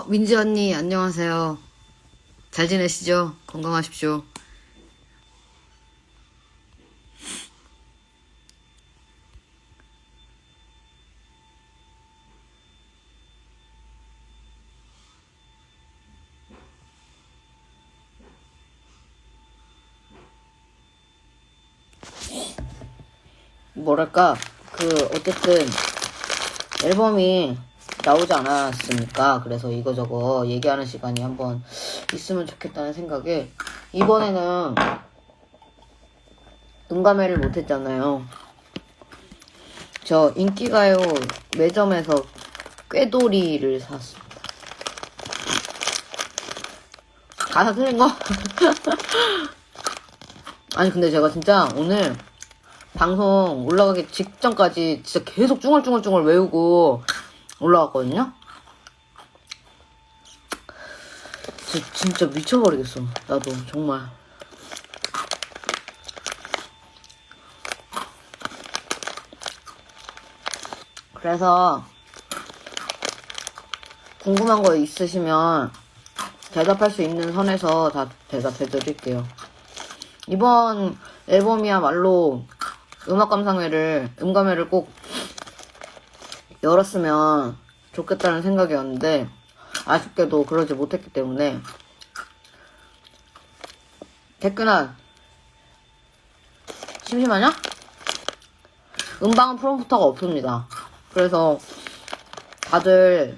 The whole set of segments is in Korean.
민지 언니, 안녕하세요. 잘 지내시죠? 건강하십시오. 뭐랄까, 어쨌든, 앨범이 나오지 않았습니까? 그래서 이거저거 얘기하는 시간이 한번 있으면 좋겠다는 생각에, 이번에는 음감회를 못했잖아요. 저 인기가요 매점에서 꾀돌이를 샀습니다. 가사 틀린 거? 아니, 근데 제가 진짜 오늘 방송 올라가기 직전까지 진짜 계속 쭝얼쭝얼쭝얼 외우고 올라왔거든요? 진짜 미쳐버리겠어. 나도 정말. 그래서 궁금한 거 있으시면 대답할 수 있는 선에서 다 대답해드릴게요. 이번 앨범이야말로 음감회를 꼭 열었으면 좋겠다는 생각이었는데 아쉽게도 그러지 못했기 때문에 댓글아 심심하냐? 음방은 프롬프터가 없습니다. 그래서 다들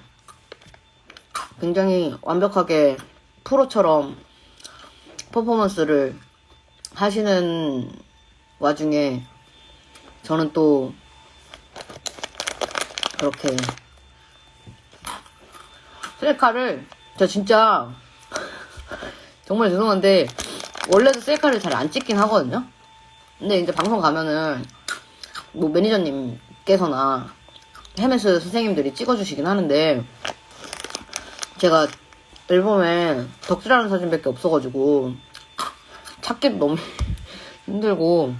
굉장히 완벽하게 프로처럼 퍼포먼스를 하시는 와중에 저는 또 그렇게 셀카를 저 진짜 정말 죄송한데 원래도 셀카를 잘 안 찍긴 하거든요. 근데 이제 방송 가면은 뭐 매니저님께서나 헤메스 선생님들이 찍어주시긴 하는데 제가 앨범에 덕질하는 사진밖에 없어가지고 찾기도 너무 힘들고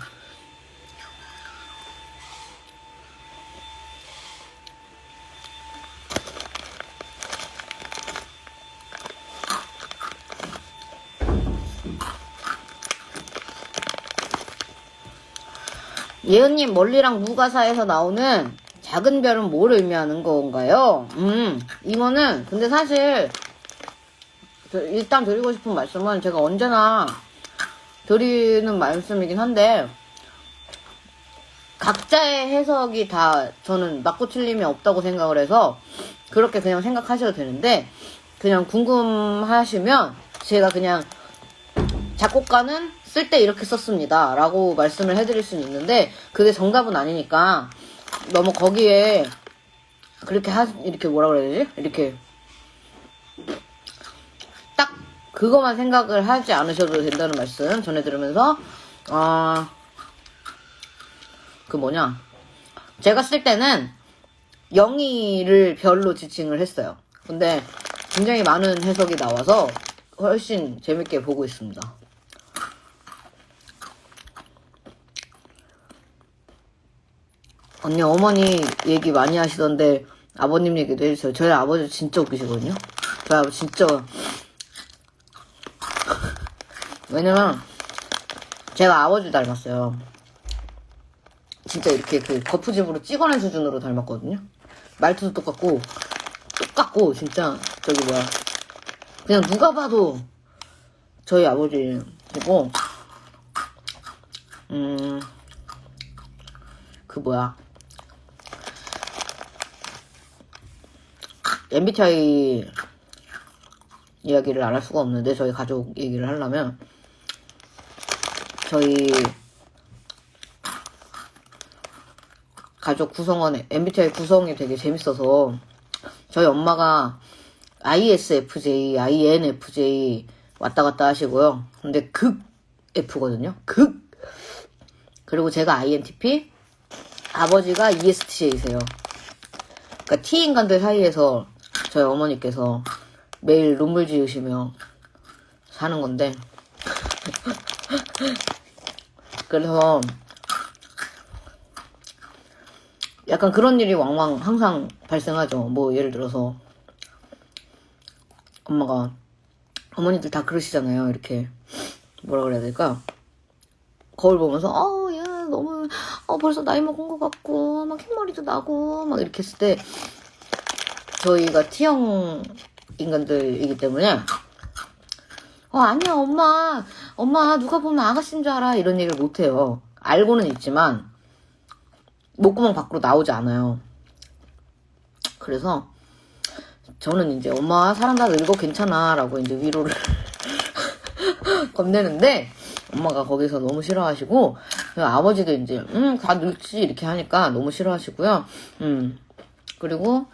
예은님 멀리랑 무가사에서 나오는 작은 별은 뭘 의미하는 건가요? 이거는 근데 사실 일단 드리고 싶은 말씀은 제가 언제나 드리는 말씀이긴 한데 각자의 해석이 다 저는 맞고 틀림이 없다고 생각을 해서 그렇게 그냥 생각하셔도 되는데 그냥 궁금하시면 제가 그냥 작곡가는 쓸 때 이렇게 썼습니다 라고 말씀을 해드릴 수는 있는데 그게 정답은 아니니까 너무 거기에 그렇게 이렇게 뭐라 그래야 되지? 이렇게 딱 그거만 생각을 하지 않으셔도 된다는 말씀 전해드리면서 제가 쓸 때는 영희를 별로 지칭을 했어요. 근데 굉장히 많은 해석이 나와서 훨씬 재밌게 보고 있습니다. 언니 어머니 얘기 많이 하시던데 아버님 얘기도 해주세요. 저희 아버지 진짜 웃기시거든요. 저희 아버지 진짜 왜냐면 제가 아버지 닮았어요. 진짜 이렇게 거푸집으로 찍어낸 수준으로 닮았거든요. 말투도 똑같고 진짜 그냥 누가 봐도 저희 아버지이고 MBTI 이야기를 안 할 수가 없는데 저희 가족 얘기를 하려면 저희 가족 구성원의 MBTI 구성이 되게 재밌어서 저희 엄마가 ISFJ, INFJ 왔다 갔다 하시고요. 근데 극 F거든요. 그리고 제가 INTP, 아버지가 ESTJ세요. 그러니까 T인간들 사이에서 저희 어머니께서 매일 눈물 지으시며 사는 건데 그래서 약간 그런 일이 왕왕 항상 발생하죠. 뭐 예를 들어서 어머니들 다 그러시잖아요. 이렇게 뭐라 그래야 될까? 거울 보면서 야 너무 벌써 나이 먹은 것 같고 막 흰머리도 나고 막 이렇게 했을 때 저희가 T형 인간들이기 때문에 아니야 엄마 누가 보면 아가씨인 줄 알아 이런 얘기를 못해요. 알고는 있지만 목구멍 밖으로 나오지 않아요. 그래서 저는 이제 엄마 사람 다 늙어 괜찮아 라고 이제 위로를 건네는데 엄마가 거기서 너무 싫어하시고 아버지도 이제 다 늙지 이렇게 하니까 너무 싫어하시고요. 그리고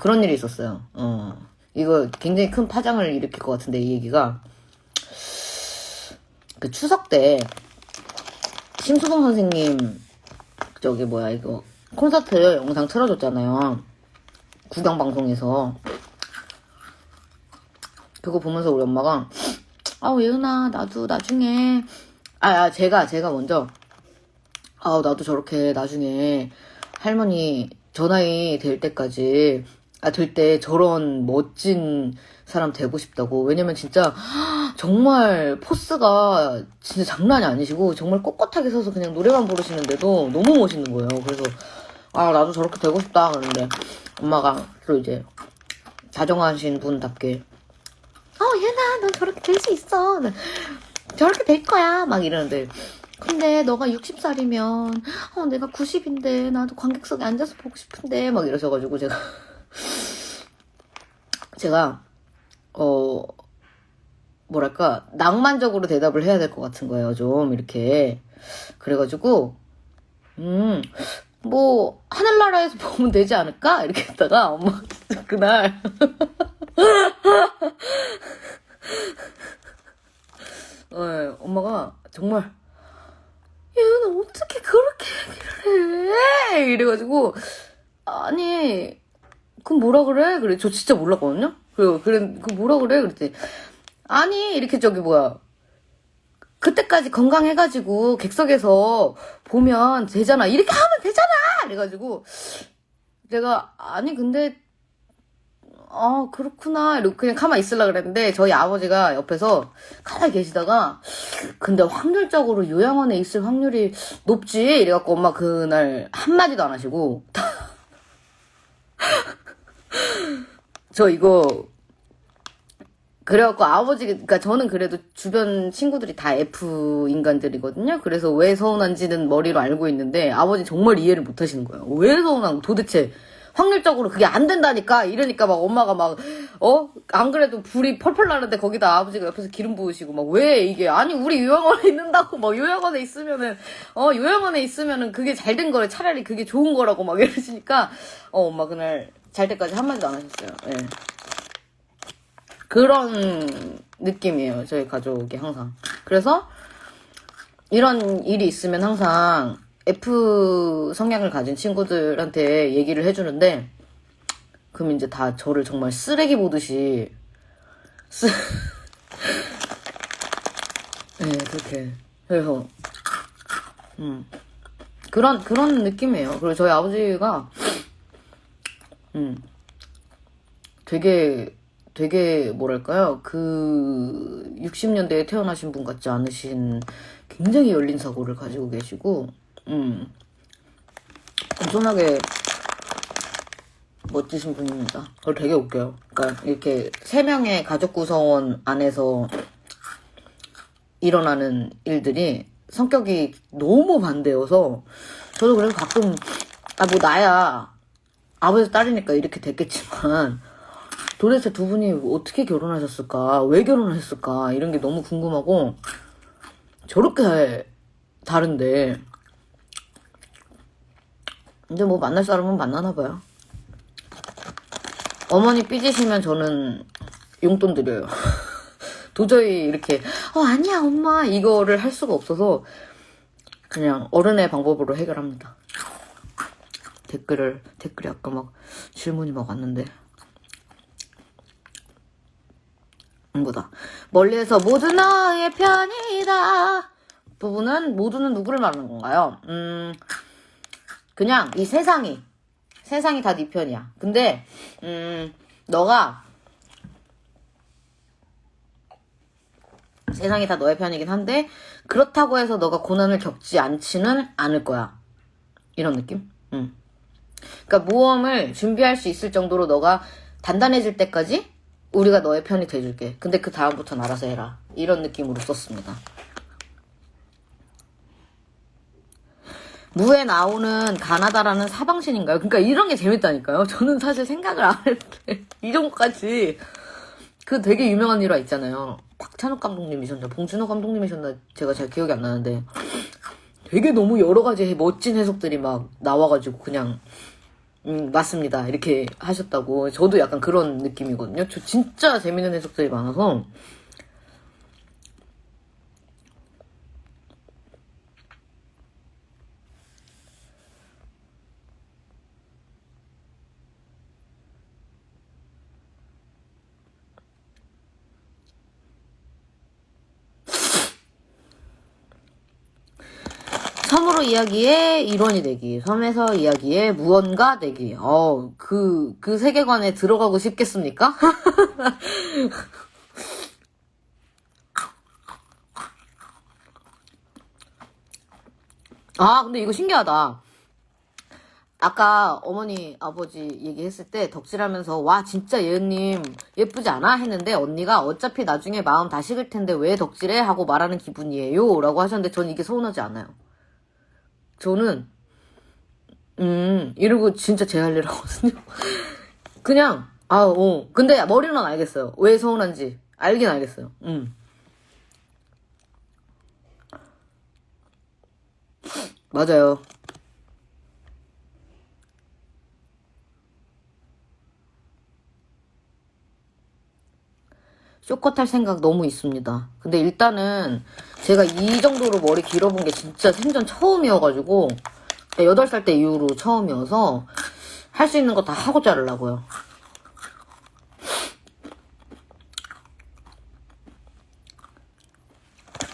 그런 일이 있었어요. 이거 굉장히 큰 파장을 일으킬 것 같은데 이 얘기가 그 추석 때 심수봉 선생님 이거 콘서트 영상 틀어줬잖아요. 국영방송에서 그거 보면서 우리 엄마가 예은아 나도 나중에 제가 먼저 나도 저렇게 나중에 할머니 저 나이 될 때까지 될 때 저런 멋진 사람 되고 싶다고. 왜냐면 진짜 정말 포스가 진짜 장난이 아니시고 정말 꼿꼿하게 서서 그냥 노래만 부르시는데도 너무 멋있는 거예요. 그래서 나도 저렇게 되고 싶다 그러는데 엄마가 또 이제 다정하신 분답게 얘나 넌 저렇게 될 수 있어. 저렇게 될 거야 막 이러는데 근데 너가 60살이면 내가 90인데 나도 관객석에 앉아서 보고 싶은데 막 이러셔가지고 제가 뭐랄까 낭만적으로 대답을 해야 될 것 같은 거예요. 좀 이렇게 그래가지고 뭐 하늘나라에서 보면 되지 않을까 이렇게 했다가 엄마 진짜 그날 엄마가 정말 얘는 어떻게 그렇게 얘기를 해 이래가지고 아니 그럼 뭐라 그래? 그래 저 진짜 몰랐거든요. 그 뭐라 그래? 그랬더니 아니 이렇게 그때까지 건강해가지고 객석에서 보면 되잖아 이렇게 하면 되잖아 그래가지고 내가 아니 근데 그렇구나 이러고 그냥 가만히 있으려고 그랬는데 저희 아버지가 옆에서 가만히 계시다가 근데 확률적으로 요양원에 있을 확률이 높지 이래갖고 엄마 그날 한마디도 안 하시고 저 이거 그래갖고 그러니까 저는 그래도 주변 친구들이 다 F 인간들이거든요. 그래서 왜 서운한지는 머리로 알고 있는데 아버지 정말 이해를 못 하시는 거예요. 왜 서운한 거 도대체 확률적으로 그게 안 된다니까 이러니까 막 엄마가 안 그래도 불이 펄펄 나는데 거기다 아버지가 옆에서 기름 부으시고 막 왜 이게 아니 우리 요양원에 있는다고 막 요양원에 있으면은 그게 잘 된 거래 차라리 그게 좋은 거라고 막 이러시니까 엄마 그날 잘 때까지 한마디도 안 하셨어요. 예. 그런 느낌이에요. 저희 가족이 항상. 그래서 이런 일이 있으면 항상 F 성향을 가진 친구들한테 얘기를 해주는데 그럼 이제 다 저를 정말 쓰레기 보듯이 네, 그렇게 그래서 그런 느낌이에요. 그리고 저희 아버지가 되게 뭐랄까요 그 60년대에 태어나신 분 같지 않으신 굉장히 열린 사고를 가지고 계시고 엄청나게 멋지신 분입니다. 그걸 되게 웃겨요. 그러니까 이렇게 3명의 가족 구성원 안에서 일어나는 일들이 성격이 너무 반대여서 저도 그래서 가끔 뭐 나야 아버지 딸이니까 이렇게 됐겠지만 도대체 두 분이 어떻게 결혼하셨을까? 왜 결혼하셨을까? 이런 게 너무 궁금하고 저렇게 다른데 이제 뭐 만날 사람은 만나나 봐요. 어머니 삐지시면 저는 용돈 드려요. 도저히 이렇게 아니야 엄마 이거를 할 수가 없어서 그냥 어른의 방법으로 해결합니다. 댓글이 아까 막 질문이 막 왔는데 이거다. 멀리에서 모두 너의 편이다 부분은 모두는 누구를 말하는 건가요? 그냥 이 세상이 다 네 편이야. 근데 너가 세상이 다 너의 편이긴 한데 그렇다고 해서 너가 고난을 겪지 않지는 않을 거야. 이런 느낌? 그러니까 모험을 준비할 수 있을 정도로 너가 단단해질 때까지 우리가 너의 편이 돼줄게. 근데 그 다음부터는 알아서 해라. 이런 느낌으로 썼습니다. 무에 나오는 가나다라는 사방신인가요? 그러니까 이런 게 재밌다니까요. 저는 사실 생각을 안 했는데 이 정도까지 그 되게 유명한 일화 있잖아요. 박찬욱 감독님이셨나 봉준호 감독님이셨나 제가 잘 기억이 안 나는데 되게 너무 여러 가지 멋진 해석들이 막 나와가지고 그냥 맞습니다 이렇게 하셨다고. 저도 약간 그런 느낌이거든요. 저 진짜 재밌는 해석들이 많아서 섬으로 이야기의 일원이 되기, 섬에서 이야기의 무언가 되기. 그 세계관에 들어가고 싶겠습니까? 아, 근데 이거 신기하다. 아까 어머니, 아버지 얘기했을 때 덕질하면서 와, 진짜 예은님 예쁘지 않아? 했는데 언니가 어차피 나중에 마음 다 식을 텐데 왜 덕질해? 하고 말하는 기분이에요. 라고 하셨는데 전 이게 서운하지 않아요. 저는 이러고 진짜 제 할 일 하거든요. 그냥 근데 머리로는 알겠어요. 왜 서운한지 알긴 알겠어요. 맞아요. 쇼컷 할 생각 너무 있습니다. 근데 일단은 제가 이 정도로 머리 길어본 게 진짜 생전 처음이어가지고 8살 때 이후로 처음이어서 할 수 있는 거 다 하고 자르려고요.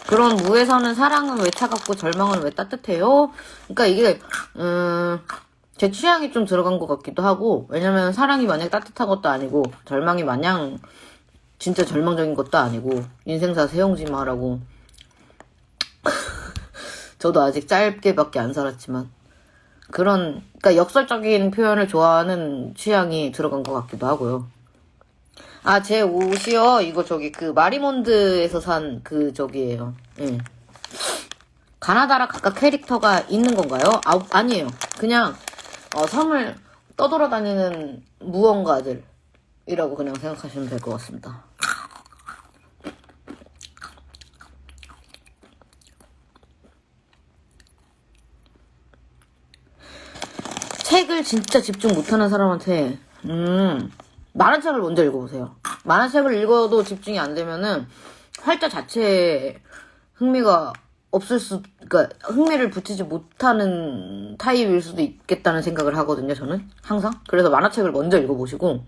그런 무에서는 사랑은 왜 차갑고 절망은 왜 따뜻해요? 그러니까 이게 제 취향이 좀 들어간 것 같기도 하고, 왜냐면 사랑이 마냥 따뜻한 것도 아니고 절망이 마냥 진짜 절망적인 것도 아니고 인생사 세용지마라고. 저도 아직 짧게밖에 안 살았지만 그러니까 역설적인 표현을 좋아하는 취향이 들어간 것 같기도 하고요. 아, 제 옷이요. 이거 그 마리몬드에서 산 저기예요. 예. 가나다라 각각 캐릭터가 있는 건가요? 아니에요. 그냥 섬을 떠돌아다니는 무언가들이라고 그냥 생각하시면 될 것 같습니다. 책을 진짜 집중 못하는 사람한테 만화책을 먼저 읽어보세요. 만화책을 읽어도 집중이 안 되면은 활자 자체에 흥미가 그러니까 흥미를 붙이지 못하는 타입일 수도 있겠다는 생각을 하거든요, 저는. 항상. 그래서 만화책을 먼저 읽어보시고,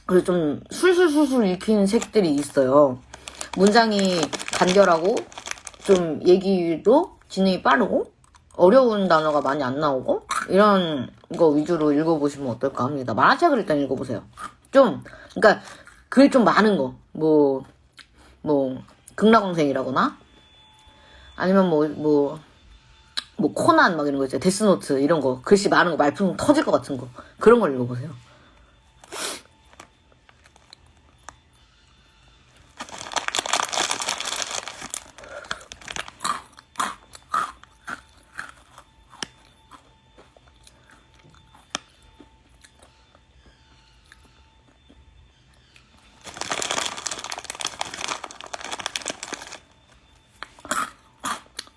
그리고 좀 술술술술 읽히는 책들이 있어요. 문장이 간결하고, 좀 얘기도 진행이 빠르고, 어려운 단어가 많이 안 나오고, 이런 거 위주로 읽어보시면 어떨까 합니다. 만화책을 일단 읽어보세요. 그러니까 글 좀 많은 거. 극락왕생이라거나, 아니면 코난 막 이런 거 있잖아요. 데스노트 이런 거. 글씨 많은 거, 말풍 터질 것 같은 거. 그런 걸 읽어보세요.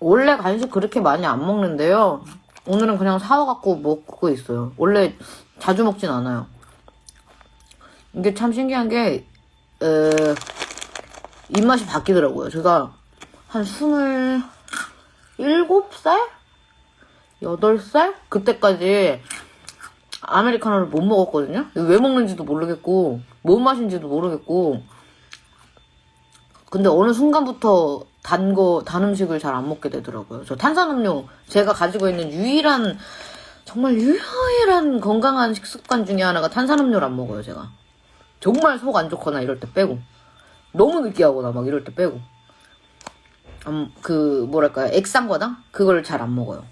원래 간식 그렇게 많이 안 먹는데요. 오늘은 그냥 사와갖고 먹고 있어요. 원래 자주 먹진 않아요. 이게 참 신기한 게 입맛이 바뀌더라고요. 제가 한 27살? 8살? 그때까지 아메리카노를 못 먹었거든요. 왜 먹는지도 모르겠고 뭔 맛인지도 모르겠고, 근데 어느 순간부터 단 음식을 잘 안 먹게 되더라고요. 저 탄산음료, 제가 가지고 있는 정말 유일한 건강한 식습관 중에 하나가 탄산음료를 안 먹어요, 제가. 정말 속 안 좋거나 이럴 때 빼고. 너무 느끼하거나 막 이럴 때 빼고. 뭐랄까요, 액상과당? 그걸 잘 안 먹어요.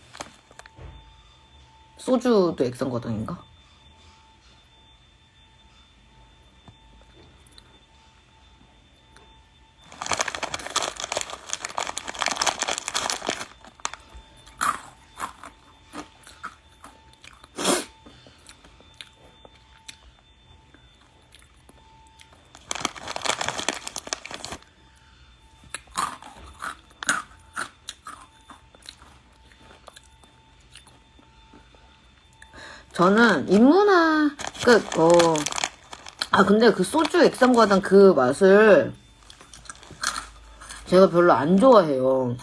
소주도 액상과당인가? 저는 인문학 근데 그 소주 액상과당 그 맛을 제가 별로 안 좋아해요.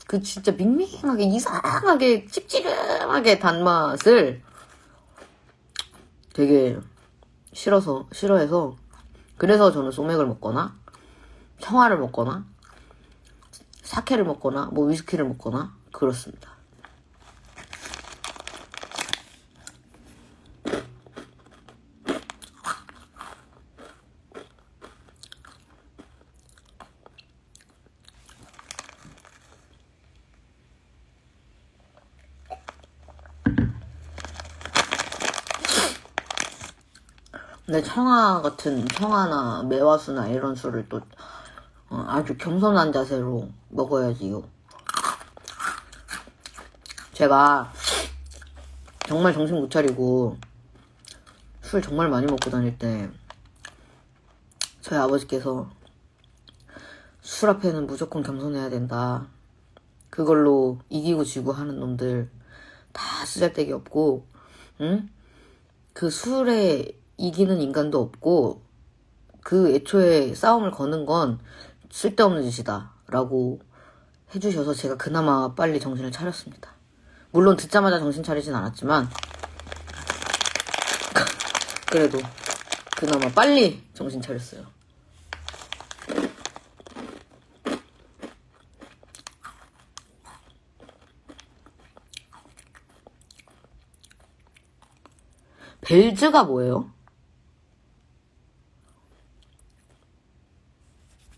그 진짜 밍밍하게 이상하게 찝찝하게 단맛을 되게 싫어해서 그래서 저는 소맥을 먹거나 청아를 먹거나 사케를 먹거나 뭐 위스키를 먹거나 그렇습니다. 근데 청아나 매화수나 이런 술을 또 아주 겸손한 자세로 먹어야지요. 제가 정말 정신 못 차리고 술 정말 많이 먹고 다닐 때 저희 아버지께서 술 앞에는 무조건 겸손해야 된다. 그걸로 이기고 지고 하는 놈들 다 쓰잘데기 없고, 응? 그 술에 이기는 인간도 없고 그 애초에 싸움을 거는 건 쓸데없는 짓이다 라고 해주셔서 제가 그나마 빨리 정신을 차렸습니다. 물론 듣자마자 정신 차리진 않았지만 그래도 그나마 빨리 정신 차렸어요. 벨즈가 뭐예요?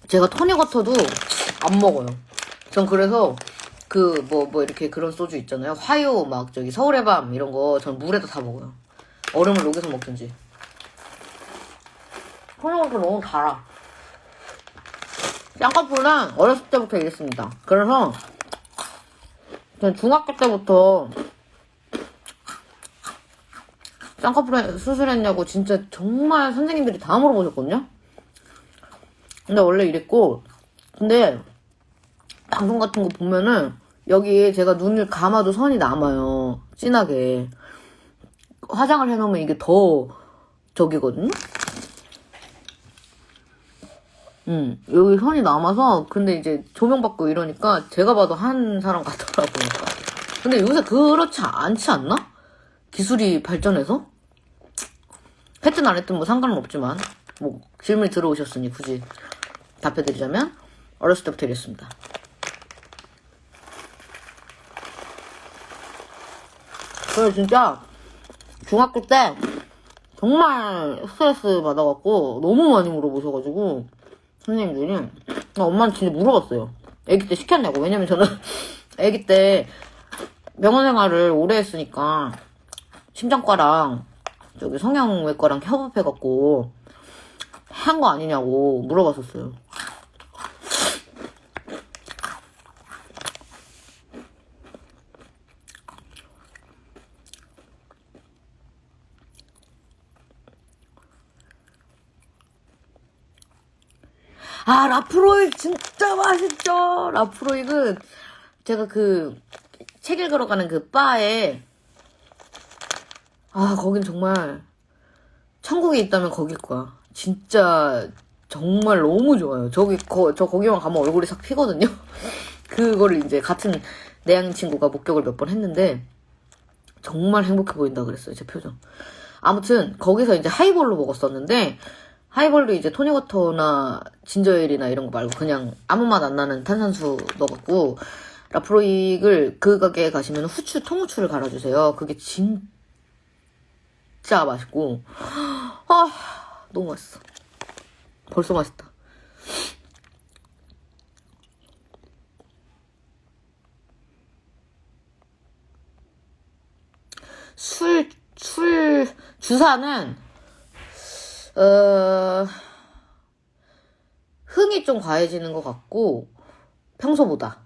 제가 토닉워터도 안 먹어요. 전 그래서 이렇게 그런 소주 있잖아요. 화요 막 저기 서울의 밤 이런 거 전 물에다 다 먹어요. 얼음을 녹여서 먹든지. 토닉워터 너무 달아. 쌍꺼풀은 어렸을 때부터 이랬습니다. 그래서 전 중학교 때부터 쌍꺼풀 수술했냐고 진짜 정말 선생님들이 다 물어보셨거든요. 근데 원래 이랬고, 근데 방송 같은 거 보면은 여기에 제가 눈을 감아도 선이 남아요. 진하게. 화장을 해놓으면 이게 더 저기거든요. 여기 선이 남아서 근데 이제 조명 받고 이러니까 제가 봐도 한 사람 같더라고요. 근데 요새 그렇지 않지 않나? 기술이 발전해서? 했든 안 했든 뭐 상관은 없지만 뭐 질문이 들어오셨으니 굳이 답해드리자면 어렸을 때부터 이랬습니다. 그래서 진짜 중학교 때 정말 스트레스 받아갖고 너무 많이 물어보셔가지고 선생님들이 엄마는 진짜 물어봤어요. 애기 때 시켰냐고. 왜냐면 저는 애기 때 병원 생활을 오래 했으니까 심장과랑 저기 성형외과랑 협업해갖고 한 거 아니냐고 물어봤었어요. 라프로익 진짜 맛있죠. 라프로익은 제가 그 책 읽으러 가는 그 바에 거긴 정말 천국에 있다면 거길 거야. 진짜 정말 너무 좋아요. 저 거기만 가면 얼굴이 싹 피거든요. 그거를 이제 같은 내향인 친구가 목격을 몇 번 했는데 정말 행복해 보인다 그랬어요. 제 표정. 아무튼 거기서 이제 하이볼로 먹었었는데 하이볼도 이제 토닉워터나 진저에일이나 이런 거 말고 그냥 아무 맛 안 나는 탄산수 넣어갖고 라프로익을 그 가게에 가시면 통후추를 갈아주세요. 그게 진짜 맛있고 너무 맛있어. 벌써 맛있다. 주사는 흥이 좀 과해지는 것 같고 평소보다.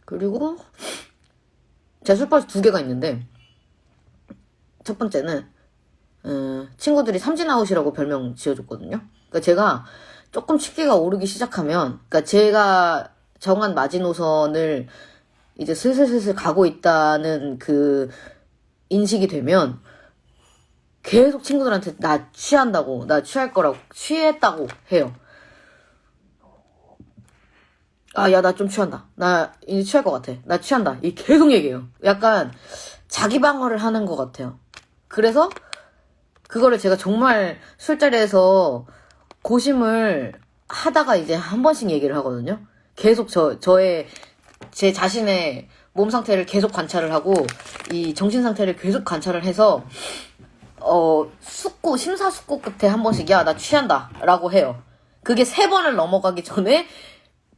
그리고 제가 술버릇이 2개가 있는데 첫 번째는 친구들이 삼진아웃이라고 별명 지어줬거든요. 그러니까 제가 조금 치기가 오르기 시작하면, 그러니까 제가 정한 마지노선을 이제 슬슬슬슬 가고 있다는 그 인식이 되면 계속 친구들한테 나 취한다고, 나 취할 거라고, 취했다고 해요. 아, 야, 나 좀 취한다. 나 이제 취할 것 같아. 나 취한다. 이 계속 얘기해요. 약간 자기 방어를 하는 것 같아요. 그래서 그거를 제가 정말 술자리에서 고심을 하다가 이제 한 번씩 얘기를 하거든요. 계속 제 자신의 몸 상태를 계속 관찰을 하고, 이 정신 상태를 계속 관찰을 해서, 심사숙고 끝에 한 번씩, 야, 나 취한다. 라고 해요. 그게 3번을 넘어가기 전에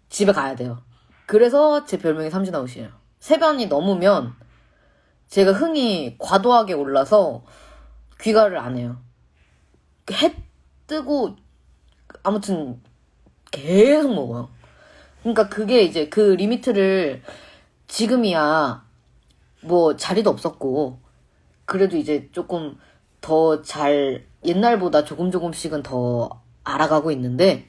집에 가야 돼요. 그래서 제 별명이 삼진아웃이에요. 3번이 넘으면 제가 흥이 과도하게 올라서 귀가를 안 해요. 해 뜨고 아무튼 계속 먹어요. 그러니까 그게 이제 그 리미트를 지금이야 뭐 자리도 없었고 그래도 이제 조금 더 잘 옛날보다 조금씩은 더 알아가고 있는데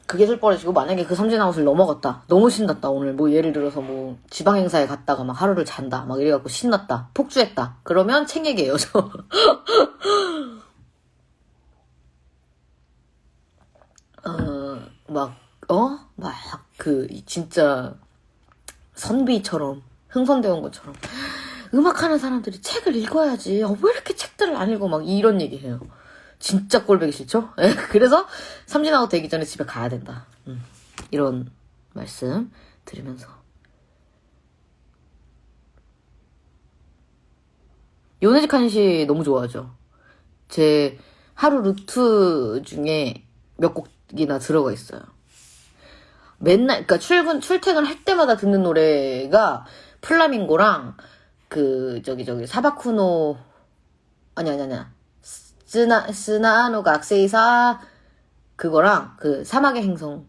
그게 술버릇이고 만약에 그 삼진아웃을 넘어갔다. 너무 신났다. 오늘 뭐 예를 들어서 뭐 지방행사에 갔다가 막 하루를 잔다. 막 이래갖고 신났다. 폭주했다. 그러면 챙얘기해요, 저. 진짜 선비처럼 흥선대원 것처럼 음악하는 사람들이 책을 읽어야지. 왜 이렇게 책들을 안 읽어? 막 이런 얘기 해요. 진짜 꼴보기 싫죠? 그래서 삼진아웃 되기 전에 집에 가야 된다. 이런 말씀 드리면서 요네즈 칸시 너무 좋아하죠. 제 하루 루트 중에 몇 곡이나 들어가 있어요. 맨날 그러니까 출퇴근 할 때마다 듣는 노래가 플라밍고랑 사바쿠노 아니야 스나노 각세이사 그거랑 그 사막의 행성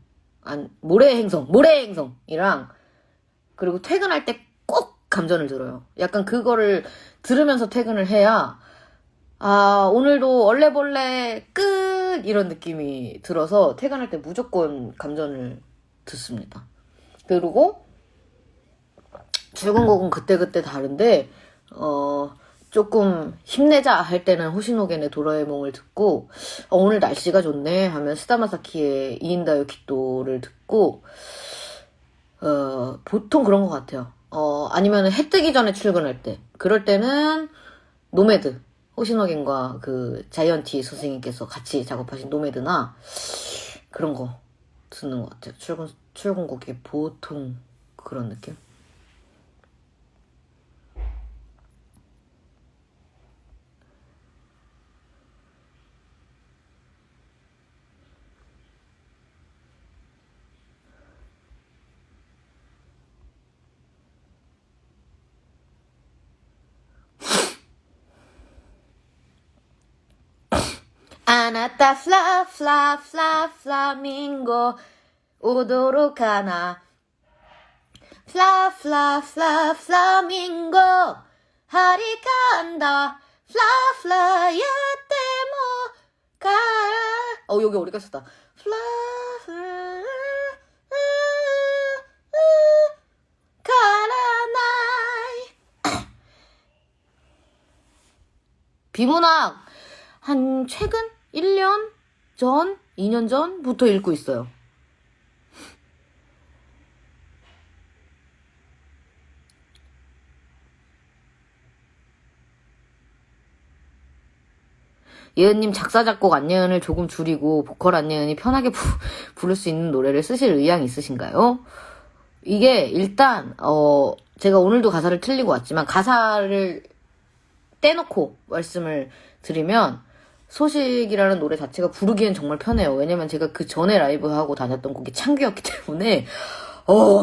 모래의 행성이랑 그리고 퇴근할 때 꼭 감전을 들어요. 약간 그거를 들으면서 퇴근을 해야 오늘도 얼레벌레 끝 이런 느낌이 들어서 퇴근할 때 무조건 감전을 듣습니다. 그리고 출근곡은 그때그때 다른데 조금 힘내자 할 때는 호시노겐의 도라에몽을 듣고 오늘 날씨가 좋네 하면 스다마사키의 이인다요 기토를 듣고 보통 그런 것 같아요. 아니면 해 뜨기 전에 출근할 때 그럴 때는 노매드 호시노겐과 그 자이언티 선생님께서 같이 작업하신 노매드나 그런 거 듣는 것 같아요. 출근곡이 보통 그런 느낌. 아나타 플라밍고 오도로카나 플라밍고 하리칸다 야테모 가라 여기 어디까지 썼다 가라나이 비문학 한 최근 1년 전, 2년 전부터 읽고 있어요. 예은님 작사 작곡 안예은을 조금 줄이고 보컬 안예은이 편하게 부를 수 있는 노래를 쓰실 의향이 있으신가요? 이게 일단 제가 오늘도 가사를 틀리고 왔지만 가사를 떼놓고 말씀을 드리면 소식이라는 노래 자체가 부르기엔 정말 편해요. 왜냐면 제가 그 전에 라이브하고 다녔던 곡이 창규였기 때문에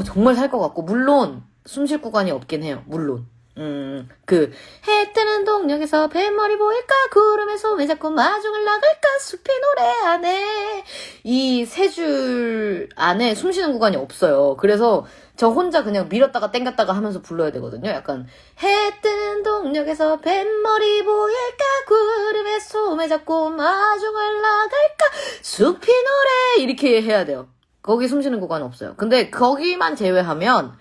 정말 살 것 같고 물론 숨 쉴 구간이 없긴 해요. 물론 해 뜨는 동력에서 뱃머리 보일까? 구름에서 왜 자꾸 마중을 나갈까? 숲이 노래하네. 이 세 줄 안에 숨 쉬는 구간이 없어요. 그래서 저 혼자 그냥 밀었다가 땡겼다가 하면서 불러야 되거든요. 약간 해 뜨는 동력에서 뱃머리 보일까? 구름에 소매 잡고 마중을 나갈까? 숲이 노래 이렇게 해야 돼요. 거기 숨 쉬는 구간은 없어요. 근데 거기만 제외하면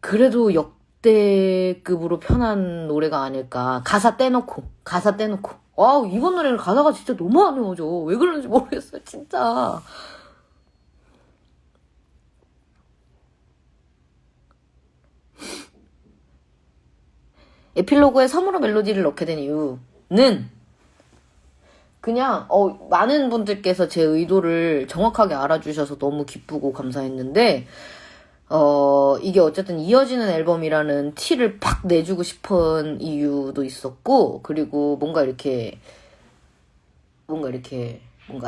그래도 역대급으로 편한 노래가 아닐까. 가사 떼놓고. 이번 노래는 가사가 진짜 너무 안 외워져. 왜 그런지 모르겠어요, 진짜. 에필로그에 섬으로 멜로디를 넣게 된 이유는 그냥 많은 분들께서 제 의도를 정확하게 알아주셔서 너무 기쁘고 감사했는데 이게 어쨌든 이어지는 앨범이라는 티를 팍 내주고 싶은 이유도 있었고, 그리고 뭔가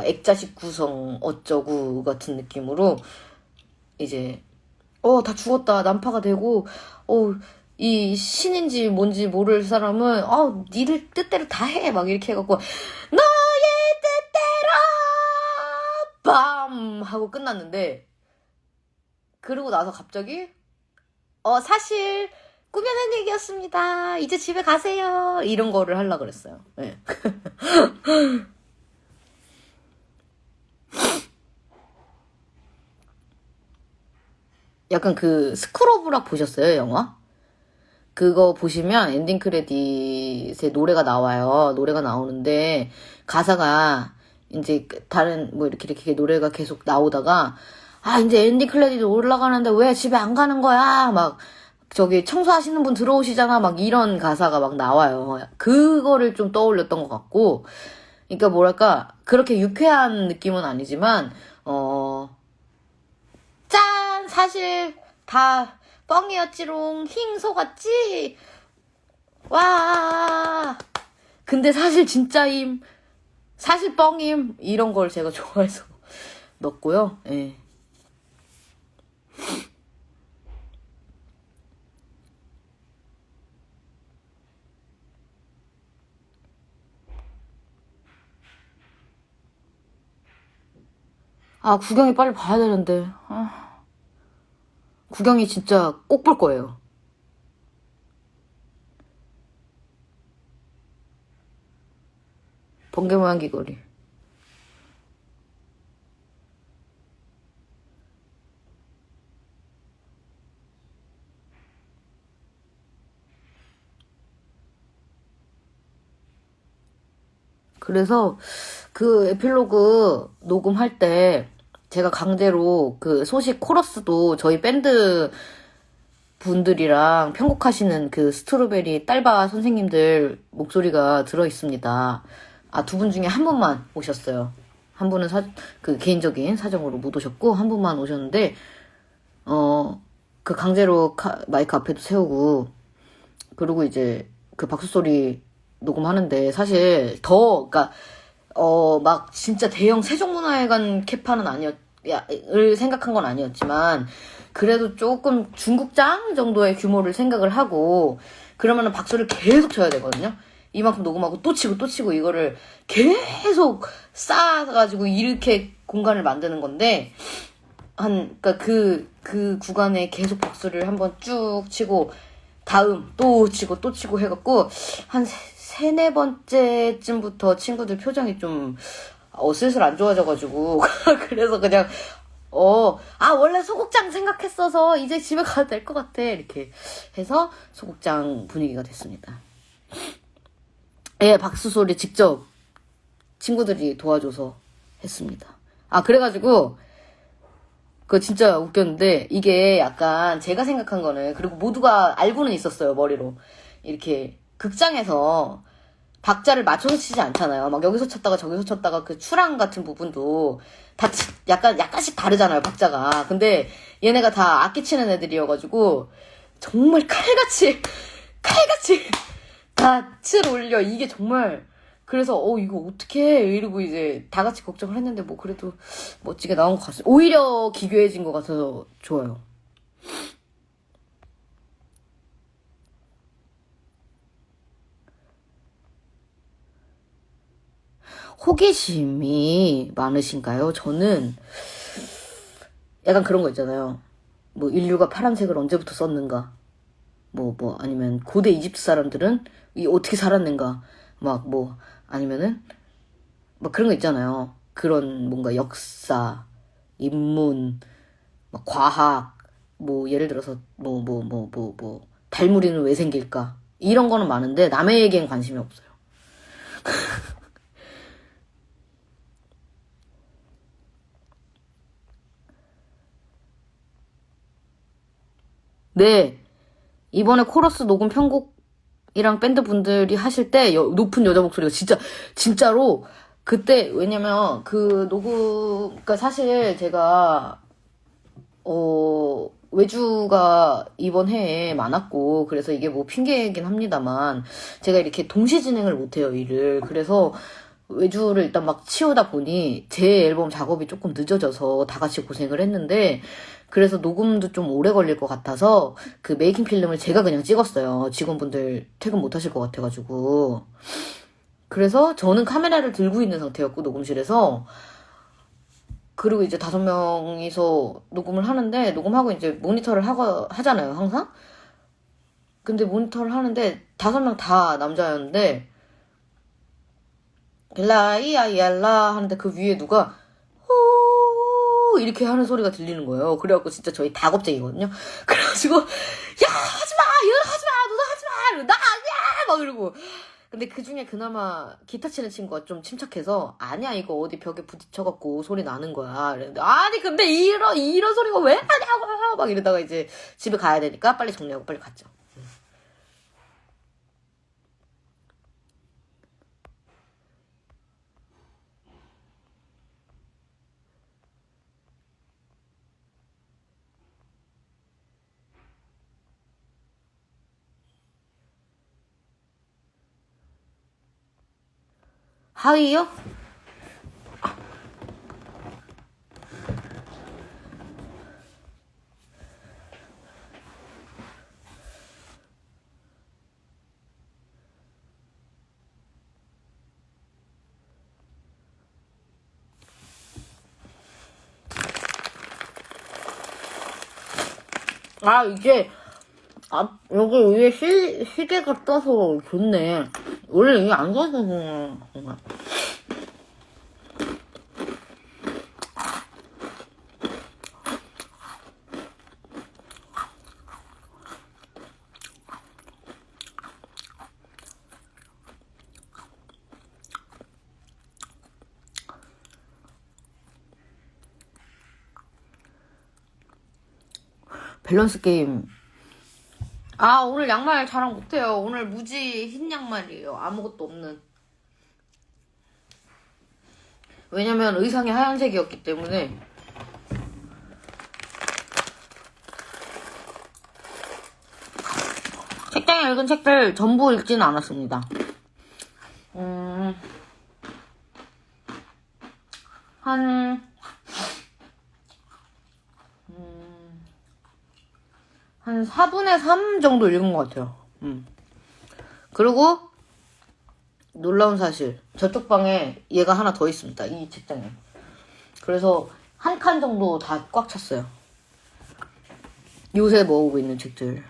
액자식 구성 어쩌구 같은 느낌으로 이제 다 죽었다, 난파가 되고 이 신인지 뭔지 모를 사람은 니들 뜻대로 다 해 막 이렇게 해갖고 너의 뜻대로 빰 하고 끝났는데, 그러고 나서 갑자기 사실 꾸며낸 얘기였습니다, 이제 집에 가세요, 이런 거를 하려고 그랬어요. 네. 약간 스크로브락 보셨어요, 영화? 그거 보시면 엔딩 크레딧에 노래가 나와요. 노래가 나오는데 가사가 이제 다른 이렇게 노래가 계속 나오다가 이제 엔딩 크레딧 올라가는데 왜 집에 안 가는 거야? 막 저기 청소하시는 분 들어오시잖아. 막 이런 가사가 막 나와요. 그거를 좀 떠올렸던 것 같고, 그러니까 뭐랄까 그렇게 유쾌한 느낌은 아니지만 짠! 사실 다 뻥이었지롱. 힝 속았지? 와. 근데 사실 진짜임. 사실 뻥임. 이런 걸 제가 좋아해서 넣었고요. 예. 구경이 빨리 봐야 되는데. 구경이 진짜 꼭 볼 거예요. 번개 모양 귀걸이. 그래서 에필로그 녹음할 때 제가 강제로 소식 코러스도 저희 밴드 분들이랑 편곡하시는 스트로베리 딸바 선생님들 목소리가 들어있습니다. 두 분 중에 한 분만 오셨어요. 한 분은 개인적인 사정으로 못 오셨고, 한 분만 오셨는데, 강제로 마이크 앞에도 세우고, 그리고 이제 박수 소리 녹음하는데, 사실 막 진짜 대형 세종문화회관 캐파는 을 생각한 건 아니었지만, 그래도 조금 중국장 정도의 규모를 생각을 하고, 그러면은 박수를 계속 쳐야 되거든요. 이만큼 녹음하고 또 치고 이거를 계속 쌓아가지고 이렇게 공간을 만드는 건데, 그러니까 그 구간에 계속 박수를 한번 쭉 치고, 다음 또 치고 해갖고, 한 세네 번째쯤부터 친구들 표정이 좀 슬슬 안 좋아져가지고 그래서 그냥 원래 소극장 생각했어서 이제 집에 가도 될 것 같아, 이렇게 해서 소극장 분위기가 됐습니다. 예, 박수 소리 직접 친구들이 도와줘서 했습니다. 그래가지고 진짜 웃겼는데, 이게 약간 제가 생각한 거는, 그리고 모두가 알고는 있었어요, 머리로. 이렇게 극장에서 박자를 맞춰서 치지 않잖아요. 막 여기서 쳤다가 저기서 쳤다가 추랑 같은 부분도 다 약간씩 다르잖아요, 박자가. 근데 얘네가 다 악기 치는 애들이어가지고 정말 칼같이 다 칠 올려. 이게 정말, 그래서 이거 어떡해 이러고 이제 다 같이 걱정을 했는데, 그래도 멋지게 나온 것 같습니다. 오히려 기괴해진 것 같아서 좋아요. 호기심이 많으신가요? 저는 약간 그런 거 있잖아요. 뭐 인류가 파란색을 언제부터 썼는가? 아니면 고대 이집트 사람들은 어떻게 살았는가? 아니면은 막 그런 거 있잖아요. 그런 뭔가 역사, 인문, 막 과학, 예를 들어서 달무리는 왜 생길까? 이런 거는 많은데 남의 얘기엔 관심이 없어요. 네. 이번에 코러스 녹음 편곡이랑 밴드 분들이 하실 때 높은 여자 목소리가 진짜로 그때 왜냐면 그 녹음 그러니까 사실 제가 외주가 이번 해에 많았고 그래서 이게 핑계이긴 합니다만 제가 이렇게 동시 진행을 못해요 일을. 그래서 외주를 일단 막 치우다 보니 제 앨범 작업이 조금 늦어져서 다 같이 고생을 했는데 그래서 녹음도 좀 오래 걸릴 것 같아서 그 메이킹 필름을 제가 그냥 찍었어요. 직원분들 퇴근 못 하실 것 같아가지고. 그래서 저는 카메라를 들고 있는 상태였고 녹음실에서 그리고 이제 5명이서 녹음을 하는데 녹음하고 이제 모니터를 하잖아요 항상. 근데 모니터를 하는데 5명 다 남자였는데 벨라이아이알라 하는데 그 위에 누가 호 이렇게 하는 소리가 들리는 거예요. 그래갖고 진짜 저희 다 겁쟁이거든요. 그래가지고 야 하지마 이거 하지마 너도 하지마 나 아니야 막 이러고. 근데 그 중에 그나마 기타 치는 친구가 좀 침착해서 아니야 이거 어디 벽에 부딪혀갖고 소리 나는 거야. 이랬는데 아니 근데 이런 소리가 왜 나냐고 막 이러다가 이제 집에 가야 되니까 빨리 정리하고 빨리 갔죠. 하위요? 이게 여기 위에 시계가 떠서 좋네. 원래 이게 안 떠서 그런가. 밸런스 게임. 오늘 양말 자랑 못해요. 오늘 무지 흰 양말이에요. 아무것도 없는. 왜냐면 의상이 하얀색이었기 때문에. 책장에 읽은 책들 전부 읽지는 않았습니다. 한 4분의 3 정도 읽은 것 같아요. 그리고 놀라운 사실 저쪽 방에 얘가 하나 더 있습니다. 이 책장에. 그래서 한 칸 정도 다 꽉 찼어요. 요새 모으고 있는 책들.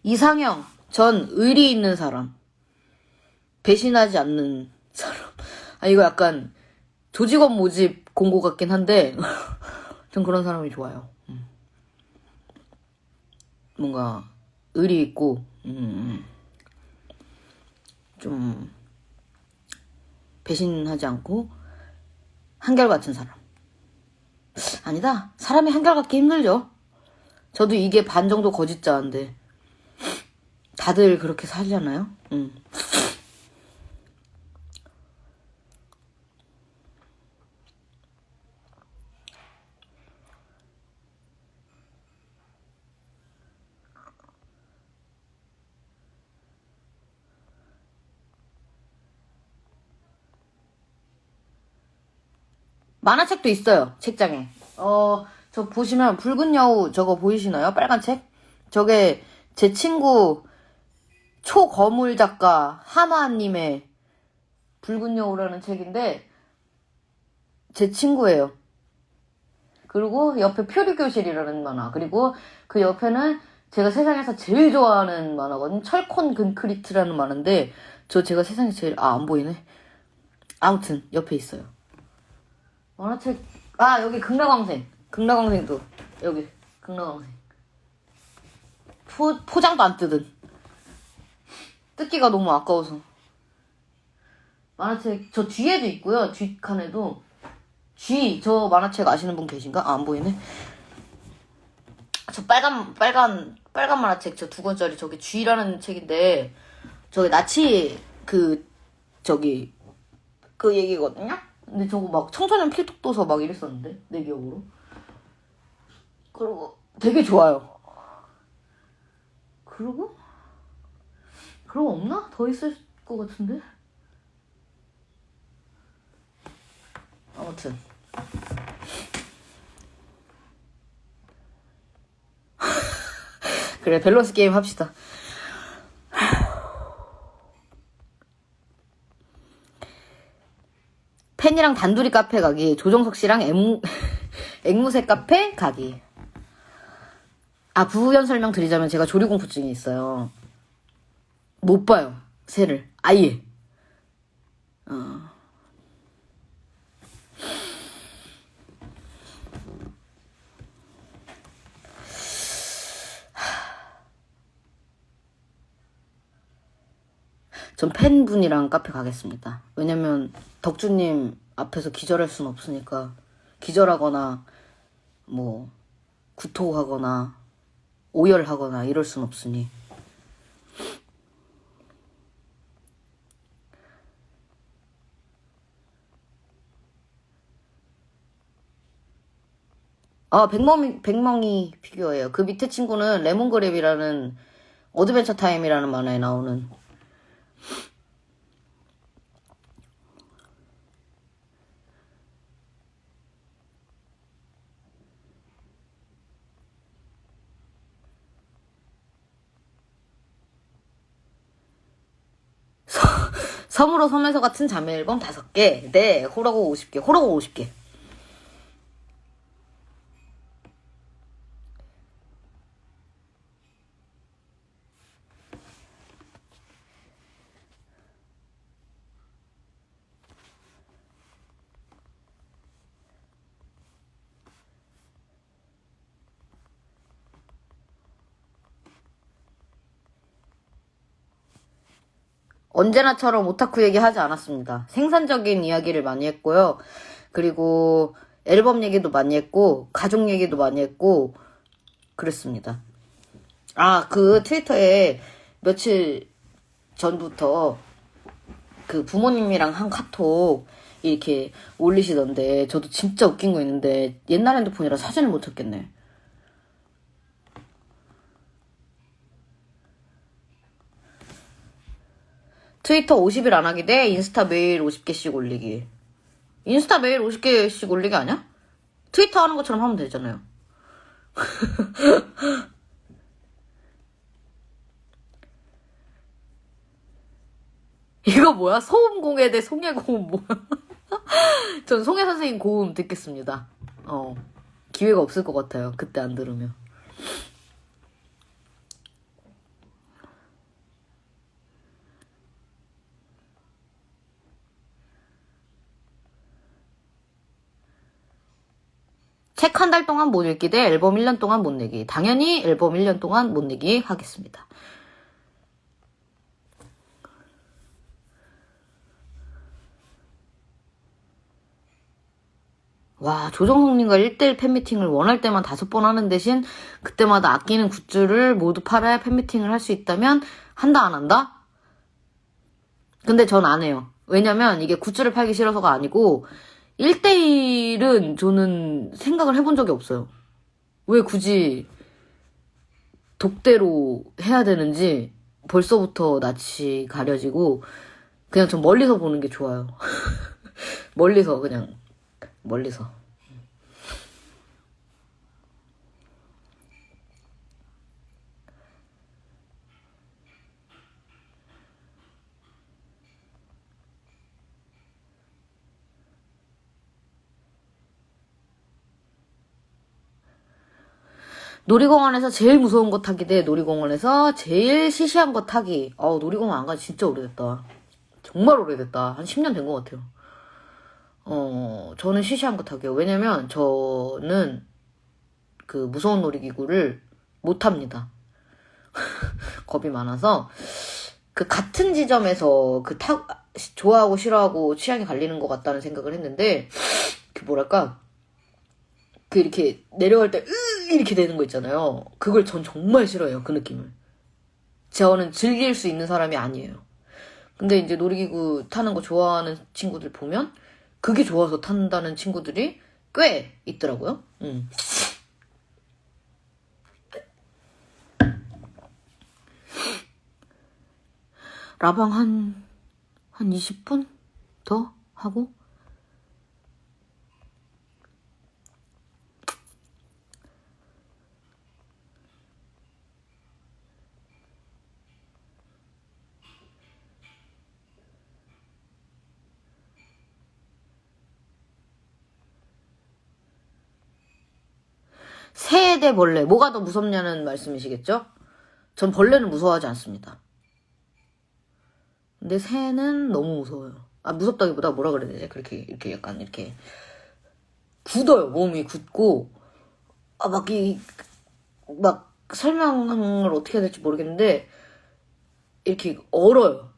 이상형, 전 의리 있는 사람. 배신하지 않는 사람. 이거 약간 조직원 모집 공고 같긴 한데 전 그런 사람이 좋아요. 뭔가 의리 있고 좀 배신하지 않고 한결같은 사람. 아니다. 사람이 한결같기 힘들죠. 저도 이게 반 정도 거짓자인데 다들 그렇게 살잖아요. 만화책도 있어요, 책장에. 저 보시면 붉은 여우 저거 보이시나요? 빨간 책? 저게 제 친구 초거물 작가 하나님의 붉은 여우라는 책인데 제 친구예요. 그리고 옆에 표류교실이라는 만화. 그리고 그 옆에는 제가 세상에서 제일 좋아하는 만화거든요. 철콘 근크리트라는 만화인데 제가 세상에서 제일 안 보이네. 아무튼 옆에 있어요. 만화책 여기 극락왕생도 여기 극락왕생 포장도 안 뜯기가 너무 아까워서. 만화책 저 뒤에도 있고요. 뒷칸에도 저 만화책 아시는 분 계신가? 안 보이네. 저 빨간 만화책 저 2권짜리 저기 쥐라는 책인데 저기 나치 그 얘기거든요. 근데 저거 막 청소년 필독도서 막 이랬었는데 내 기억으로. 그리고 되게 좋아요. 그러고 없나? 더 있을 것 같은데. 아무튼 그래, 밸런스 게임 합시다. 팬이랑 단둘이 카페 가기, 조정석 씨랑 앵무새 카페 가기. 부연 설명 드리자면 제가 조리공포증이 있어요. 못 봐요, 새를. 아예. 전 팬분이랑 카페 가겠습니다. 왜냐면 덕주님 앞에서 기절할 순 없으니까. 기절하거나 뭐 구토하거나 오열하거나 이럴 순 없으니. 백멍이 피규어예요. 그 밑에 친구는 레몬그랩이라는 어드벤처 타임이라는 만화에 나오는. 섬으로 섬에서 같은 자매 앨범 5개. 네, 호러고 50개. 호러고 50개. 언제나처럼 오타쿠 얘기 하지 않았습니다. 생산적인 이야기를 많이 했고요. 그리고 앨범 얘기도 많이 했고, 가족 얘기도 많이 했고, 그랬습니다. 그 트위터에 며칠 전부터 그 부모님이랑 한 카톡 이렇게 올리시던데, 저도 진짜 웃긴 거 있는데, 옛날 핸드폰이라 사진을 못 찾겠네. 트위터 50일 안 하기 대 인스타 매일 50개씩 올리기. 인스타 매일 50개씩 올리기 아니야? 트위터 하는 것처럼 하면 되잖아요. 이거 뭐야? 소음공에 대 송해고음 뭐야? 전 송해 선생님 고음 듣겠습니다. 기회가 없을 것 같아요. 그때 안 들으면. 책 한 달 동안 못 읽기 대 앨범 1년 동안 못 내기. 당연히 앨범 1년 동안 못 내기 하겠습니다. 와, 조정석님과 1대1 팬미팅을 원할 때만 5번 하는 대신 그때마다 아끼는 굿즈를 모두 팔아야 팬미팅을 할 수 있다면 한다 안 한다? 근데 전 안 해요. 왜냐면 이게 굿즈를 팔기 싫어서가 아니고 1대1은 저는 생각을 해본 적이 없어요. 왜 굳이 독대로 해야 되는지 벌써부터 낯이 가려지고 그냥 전 멀리서 보는 게 좋아요. 멀리서 그냥 멀리서. 놀이공원에서 제일 무서운 거 타기 대 놀이공원에서 제일 시시한 거 타기. 놀이공원 안 가지 진짜 오래됐다. 정말 오래됐다. 한 10년 된 것 같아요. 저는 시시한 거 타기요. 왜냐면 저는 그 무서운 놀이기구를 못 탑니다. 겁이 많아서 그 같은 지점에서 좋아하고 싫어하고 취향이 갈리는 것 같다는 생각을 했는데 그 뭐랄까 그 이렇게 내려갈 때 이렇게 되는 거 있잖아요. 그걸 전 정말 싫어해요. 그 느낌을. 저는 즐길 수 있는 사람이 아니에요. 근데 이제 놀이기구 타는 거 좋아하는 친구들 보면 그게 좋아서 탄다는 친구들이 꽤 있더라고요. 라방 한 20분 더 하고 새 대 벌레 뭐가 더 무섭냐는 말씀이시겠죠? 전 벌레는 무서워하지 않습니다. 근데 새는 너무 무서워요. 무섭다기보다 뭐라 그래야 되지? 그렇게 이렇게 약간 이렇게 굳어요. 몸이 굳고 막 설명을 어떻게 해야 될지 모르겠는데 이렇게 얼어요.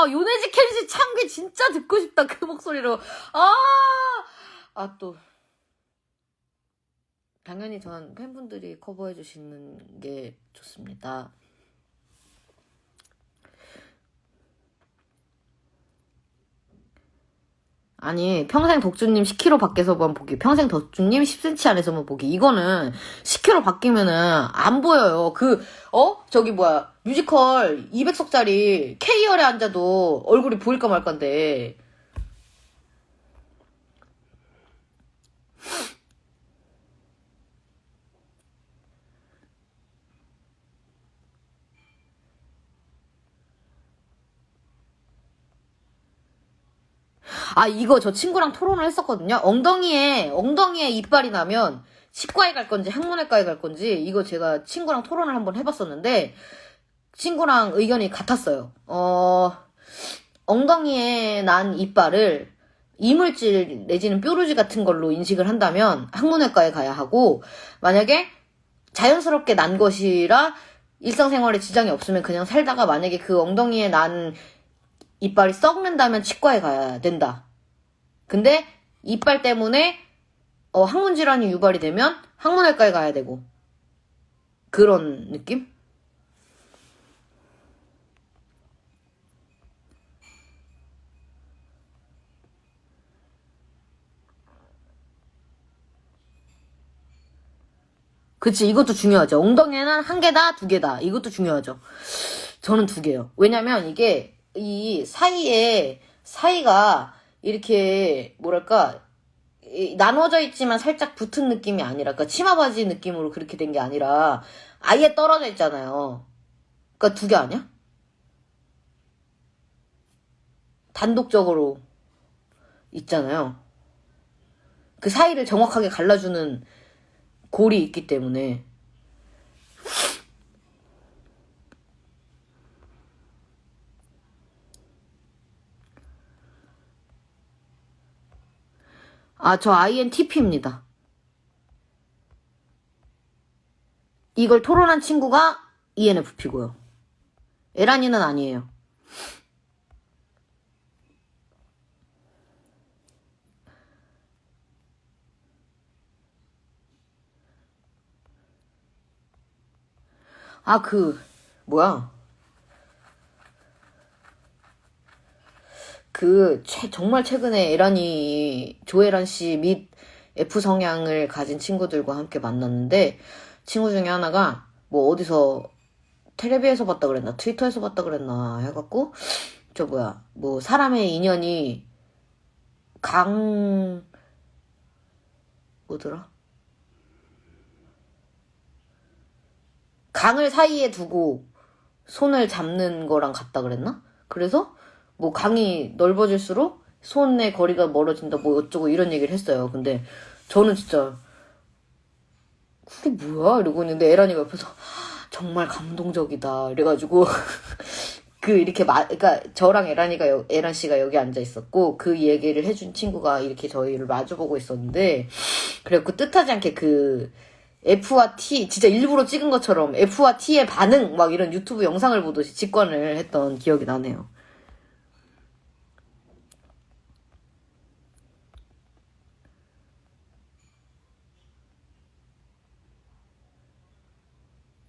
요네지 켄시 참게 진짜 듣고 싶다. 그 목소리로. 또. 당연히 전 팬분들이 커버해 주시는 게 좋습니다. 아니 평생 덕주님 10kg 밖에서만 보기, 평생 덕주님 10cm 안에서만 보기. 이거는 10kg 바뀌면은 안 보여요. 저기 뭐야 뮤지컬 200석짜리 K열에 앉아도 얼굴이 보일까 말까인데. 이거 저 친구랑 토론을 했었거든요. 엉덩이에 이빨이 나면 치과에 갈 건지 항문외과에 갈 건지 이거 제가 친구랑 토론을 한번 해봤었는데 친구랑 의견이 같았어요. 엉덩이에 난 이빨을 이물질 내지는 뾰루지 같은 걸로 인식을 한다면 항문외과에 가야 하고, 만약에 자연스럽게 난 것이라 일상생활에 지장이 없으면 그냥 살다가 만약에 그 엉덩이에 난 이빨이 썩는다면 치과에 가야 된다. 근데 이빨 때문에 항문 질환이 유발이 되면 항문외과에 가야 되고, 그런 느낌? 그치, 이것도 중요하죠. 엉덩이에는 1개다, 2개다. 이것도 중요하죠. 저는 2개요. 왜냐면 이게 이 사이가 이렇게 뭐랄까 나눠져 있지만 살짝 붙은 느낌이 아니라, 그러니까 치마 바지 느낌으로 그렇게 된 게 아니라 아예 떨어져 있잖아요. 그러니까 2개 아니야? 단독적으로 있잖아요. 그 사이를 정확하게 갈라주는 골이 있기 때문에. 저 INTP입니다. 이걸 토론한 친구가 ENFP고요. 에란이는 아니에요. 뭐야. 정말 최근에 조에란 씨 및 F 성향을 가진 친구들과 함께 만났는데, 친구 중에 하나가 뭐 어디서 텔레비에서 봤다 그랬나 트위터에서 봤다 그랬나 해갖고 뭐 사람의 인연이 뭐더라? 강을 사이에 두고 손을 잡는 거랑 같다 그랬나? 그래서 뭐 강이 넓어질수록 손의 거리가 멀어진다 뭐 어쩌고 이런 얘기를 했어요. 근데 저는 진짜 그게 뭐야? 이러고 있는데 에란이가 옆에서 정말 감동적이다 이래가지고 그러니까 저랑 에란 씨가 여기 앉아 있었고 그 얘기를 해준 친구가 이렇게 저희를 마주보고 있었는데 그래갖고 뜻하지 않게 그 F와 T 진짜 일부러 찍은 것처럼 F와 T의 반응 막 이런 유튜브 영상을 보듯이 직관을 했던 기억이 나네요.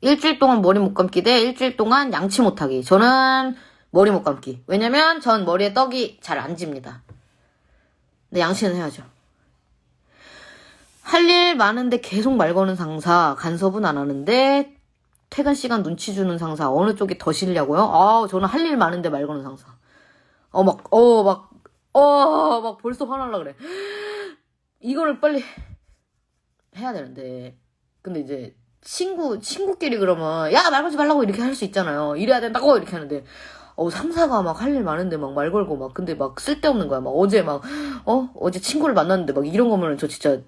일주일 동안 머리 못 감기 대 일주일 동안 양치 못 하기. 저는 머리 못 감기. 왜냐면 전 머리에 떡이 잘 안 집니다. 근데 양치는 해야죠. 할 일 많은데 계속 말 거는 상사. 간섭은 안 하는데 퇴근 시간 눈치 주는 상사. 어느 쪽이 더 싫냐고요? 저는 할 일 많은데 말 거는 상사. 막 벌써 화날라 그래. 이거를 빨리 해야 되는데. 근데 이제 친구끼리 그러면, 야, 말 걸지 말라고 이렇게 할 수 있잖아요. 이래야 된다고 이렇게 하는데, 상사가 막 할 일 많은데 막 말 걸고 막, 근데 막 쓸데없는 거야. 막 어제 친구를 만났는데 막 이런 거면 저 진짜,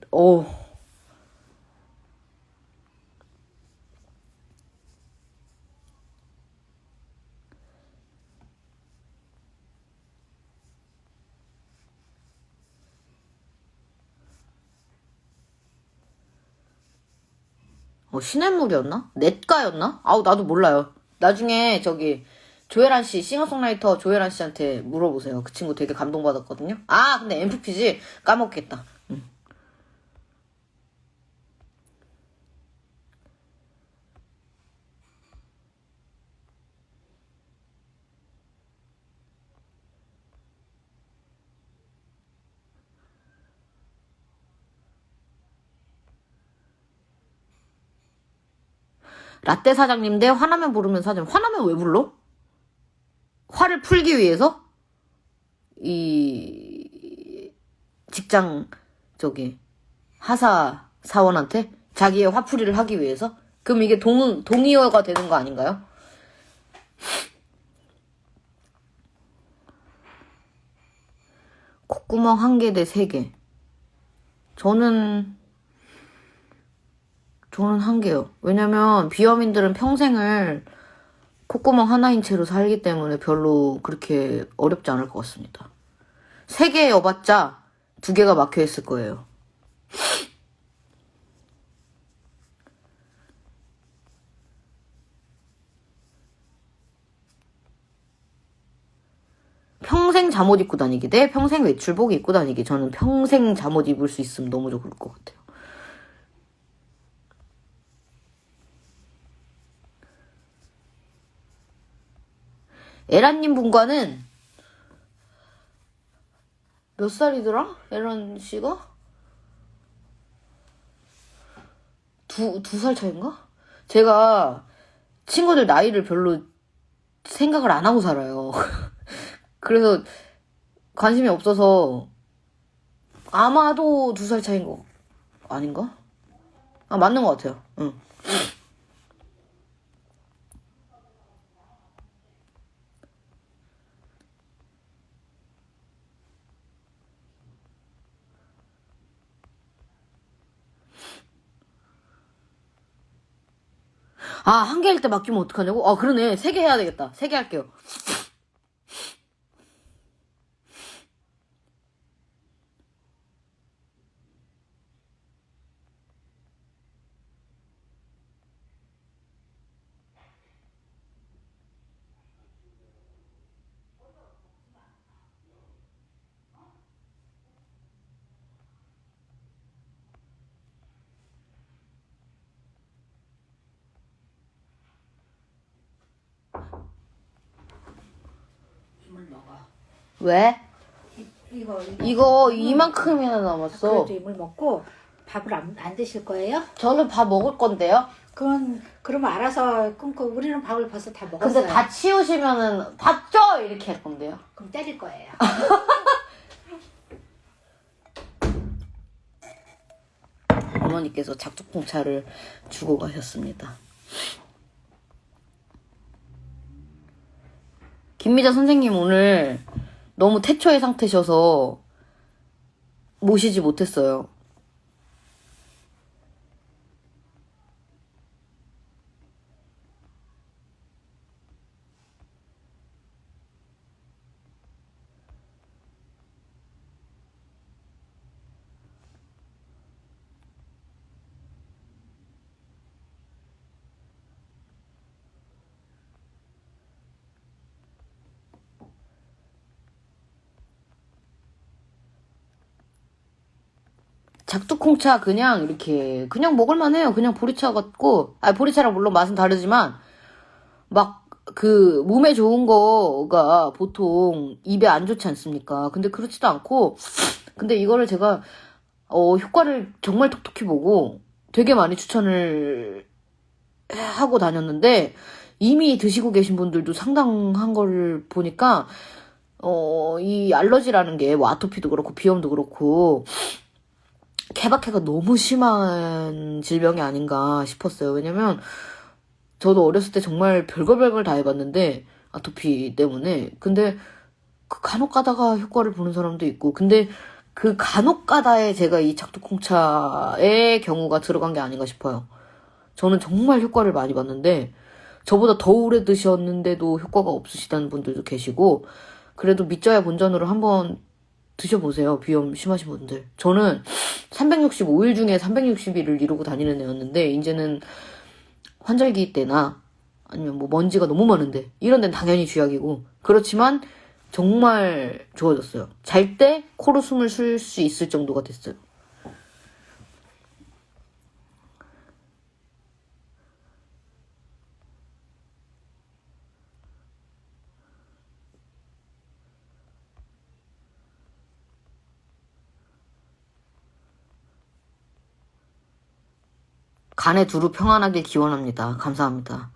시냇물이었나? 넷가였나? 나도 몰라요. 나중에 조혜란 씨, 싱어송라이터 조혜란 씨한테 물어보세요. 그 친구 되게 감동받았거든요. 근데 MFP지? 까먹겠다. 라떼 사장님 대 화나면 부르면 사장. 화나면 왜 불러? 화를 풀기 위해서? 이 직장 하사 사원한테 자기의 화풀이를 하기 위해서? 그럼 이게 동의어가 되는 거 아닌가요? 콧구멍 1개 대 3개. 저는 1개요. 왜냐면 비염인들은 평생을 콧구멍 하나인 채로 살기 때문에 별로 그렇게 어렵지 않을 것 같습니다. 3개여봤자 2개가 막혀있을 거예요. 평생 잠옷 입고 다니기 대 평생 외출복 입고 다니기. 저는 평생 잠옷 입을 수 있으면 너무 좋을 것 같아요. 에란님 분과는 몇 살이더라? 에란 씨가? 2살 차인가? 제가 친구들 나이를 별로 생각을 안 하고 살아요. 그래서 관심이 없어서 아마도 2살 차인 거 아닌가? 맞는 것 같아요. 응. 한 개일 때 맡기면 어떡하냐고? 그러네. 3개 해야 되겠다. 3개 할게요. 왜? 이거 이만큼이나 남았어. 그래도 이물 먹고 밥을 안 드실 거예요? 저는 밥 먹을 건데요. 그러면 알아서 끊고 우리는 밥을 벌써 다 먹었어요. 근데 다 치우시면은 밥 줘! 이렇게 할 건데요. 그럼 때릴 거예요. 어머니께서 작두콩차를 주고 가셨습니다. 김미자 선생님 오늘 너무 태초의 상태셔서 모시지 못했어요. 작두콩차 그냥 이렇게 그냥 먹을만해요. 그냥 보리차 같고, 보리차랑 물론 맛은 다르지만 막 그 몸에 좋은 거가 보통 입에 안 좋지 않습니까? 근데 그렇지도 않고, 근데 이거를 제가 효과를 정말 톡톡히 보고 되게 많이 추천을 하고 다녔는데 이미 드시고 계신 분들도 상당한 걸 보니까 이 알러지라는 게 뭐 아토피도 그렇고 비염도 그렇고 케바케가 너무 심한 질병이 아닌가 싶었어요. 왜냐면 저도 어렸을 때 정말 별걸 다 해봤는데 아토피 때문에. 근데 그 간혹 가다가 효과를 보는 사람도 있고, 근데 그 간혹 가다에 제가 이 작두콩차의 경우가 들어간 게 아닌가 싶어요. 저는 정말 효과를 많이 봤는데 저보다 더 오래 드셨는데도 효과가 없으시다는 분들도 계시고, 그래도 믿져야 본전으로 한번 드셔보세요. 비염 심하신 분들. 저는 365일 중에 360일을 이루고 다니는 애였는데 이제는 환절기 때나 아니면 뭐 먼지가 너무 많은데 이런 데는 당연히 쥐약이고, 그렇지만 정말 좋아졌어요. 잘 때 코로 숨을 쉴 수 있을 정도가 됐어요. 간에 두루 평안하길 기원합니다. 감사합니다.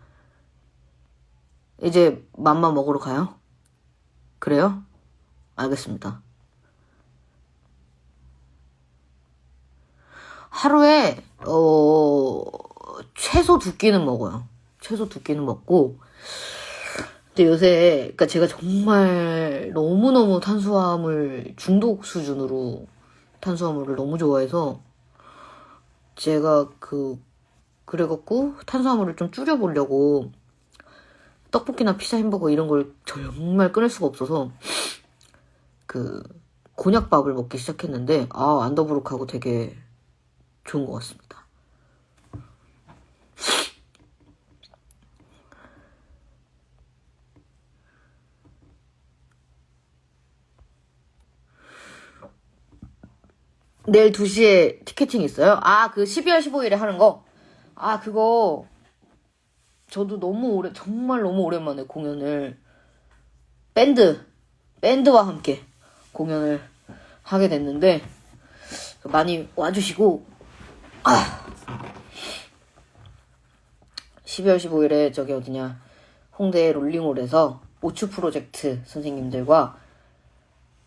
이제 맘마 먹으러 가요? 그래요? 알겠습니다. 하루에 최소 2끼는 먹어요. 최소 2끼는 먹고. 근데 요새 그러니까 제가 정말 너무너무 탄수화물 중독 수준으로 탄수화물을 너무 좋아해서 제가 그래갖고 탄수화물을 좀 줄여보려고 떡볶이나 피자 햄버거 이런 걸 정말 끊을 수가 없어서 곤약밥을 먹기 시작했는데 안더부룩하고 되게 좋은 것 같습니다. 내일 2시에 티켓팅 있어요? 그 12월 15일에 하는 거? 그거 저도 정말 너무 오랜만에 공연을 밴드와 함께 공연을 하게 됐는데 많이 와주시고 12월 15일에 저기 어디냐 홍대 롤링홀에서 오추 프로젝트 선생님들과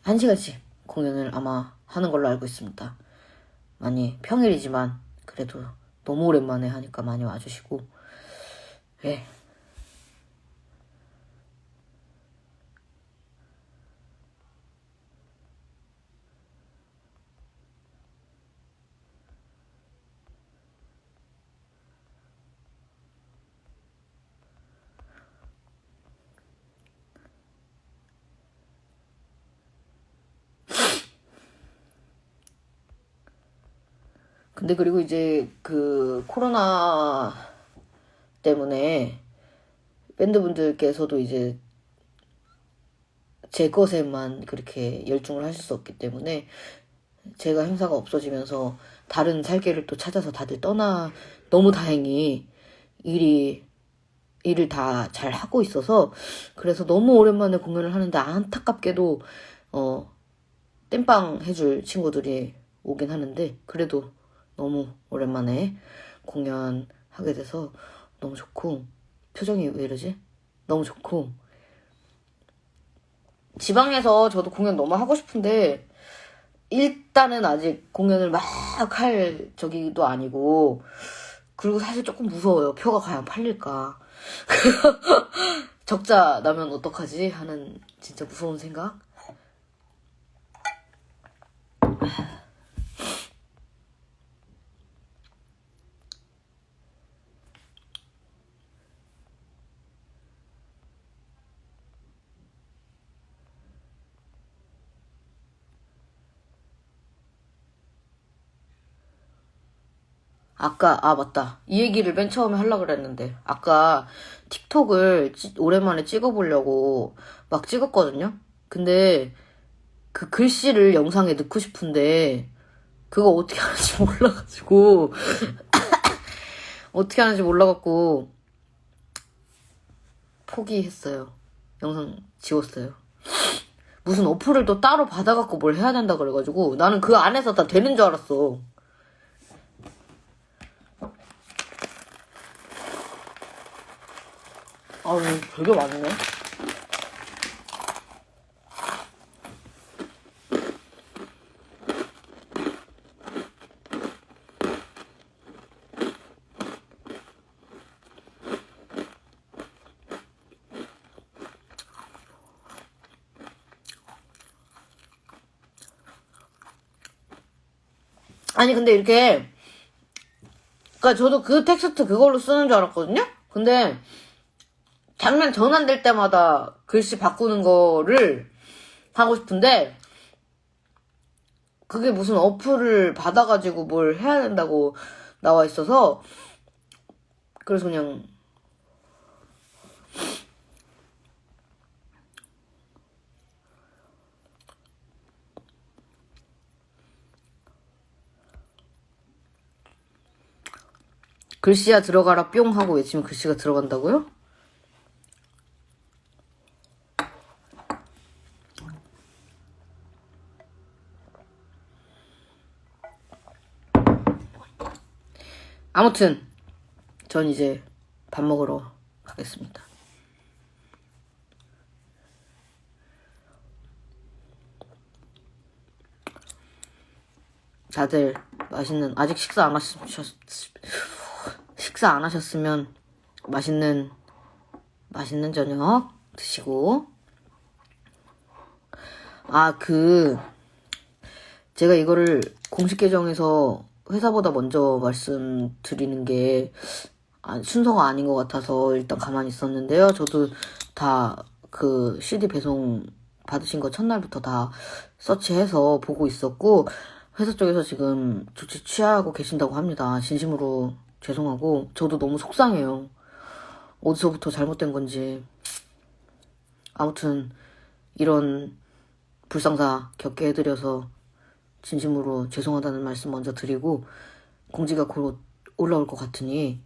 1시간씩 공연을 아마 하는 걸로 알고 있습니다. 많이 평일이지만 그래도 너무 오랜만에 하니까 많이 와주시고 네. 근데 그리고 이제 코로나 때문에 밴드분들께서도 이제 제 것에만 그렇게 열중을 하실 수 없기 때문에 제가 행사가 없어지면서 다른 살 길을 또 찾아서 다들 너무 다행히 일을 다 잘 하고 있어서 그래서 너무 오랜만에 공연을 하는데 안타깝게도 땜빵 해줄 친구들이 오긴 하는데 그래도 너무 오랜만에 공연하게 돼서 너무 좋고, 표정이 왜 이러지? 너무 좋고, 지방에서 저도 공연 너무 하고 싶은데 일단은 아직 공연을 막 할 저기도 아니고, 그리고 사실 조금 무서워요. 표가 과연 팔릴까. 적자 나면 어떡하지 하는 진짜 무서운 생각. 맞다. 이 얘기를 맨 처음에 하려고 그랬는데, 아까 틱톡을 오랜만에 찍어보려고 막 찍었거든요? 근데 그 글씨를 영상에 넣고 싶은데, 그거 어떻게 하는지 몰라가지고, 어떻게 하는지 몰라갖고, 포기했어요. 영상 지웠어요. 무슨 어플을 또 따로 받아갖고 뭘 해야 된다 그래가지고, 나는 그 안에서 다 되는 줄 알았어. 아, 되게 많네. 아니, 근데 이렇게, 그니까 저도 그 텍스트 그걸로 쓰는 줄 알았거든요? 근데, 장면 전환될 때마다 글씨 바꾸는 거를 하고 싶은데, 그게 무슨 어플을 받아가지고 뭘 해야 된다고 나와 있어서, 그래서 그냥, 글씨야 들어가라 뿅 하고 외치면 글씨가 들어간다고요? 아무튼 전 이제 밥 먹으러 가겠습니다. 다들 아직 식사 안 하셨으면 맛있는 저녁 드시고. 제가 이거를 공식 계정에서 회사보다 먼저 말씀드리는 게 순서가 아닌 것 같아서 일단 가만히 있었는데요. 저도 다 그 CD 배송 받으신 거 첫날부터 다 서치해서 보고 있었고, 회사 쪽에서 지금 조치 취하고 계신다고 합니다. 진심으로 죄송하고, 저도 너무 속상해요. 어디서부터 잘못된 건지. 아무튼 이런 불상사 겪게 해드려서 진심으로 죄송하다는 말씀 먼저 드리고, 공지가 곧 올라올 것 같으니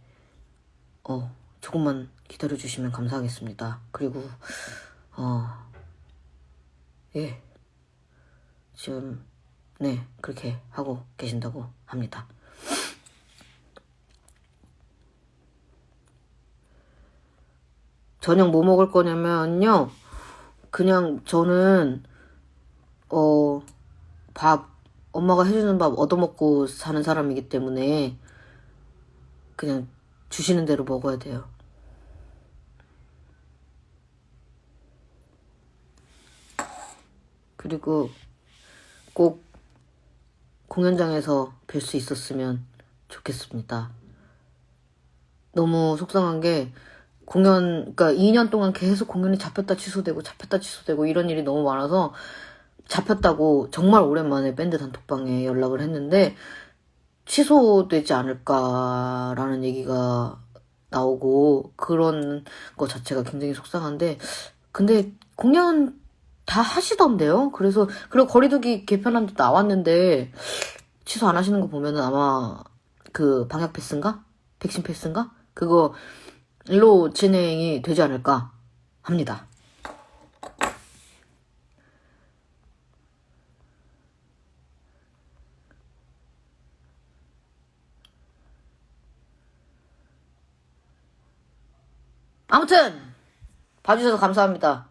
조금만 기다려주시면 감사하겠습니다. 그리고 지금 그렇게 하고 계신다고 합니다. 저녁 뭐 먹을 거냐면요, 그냥 저는 엄마가 해주는 밥 얻어먹고 사는 사람이기 때문에 그냥 주시는 대로 먹어야 돼요. 그리고 꼭 공연장에서 뵐 수 있었으면 좋겠습니다. 너무 속상한 게, 그러니까 2년 동안 계속 공연이 잡혔다 취소되고 이런 일이 너무 많아서, 잡혔다고 정말 오랜만에 밴드 단톡방에 연락을 했는데 취소되지 않을까라는 얘기가 나오고, 그런 거 자체가 굉장히 속상한데, 근데 공연 다 하시던데요? 그리고 거리두기 개편안도 나왔는데 취소 안 하시는 거 보면은 아마 그 방역 패스인가? 백신 패스인가? 그거로 진행이 되지 않을까 합니다. 아무튼 봐주셔서 감사합니다.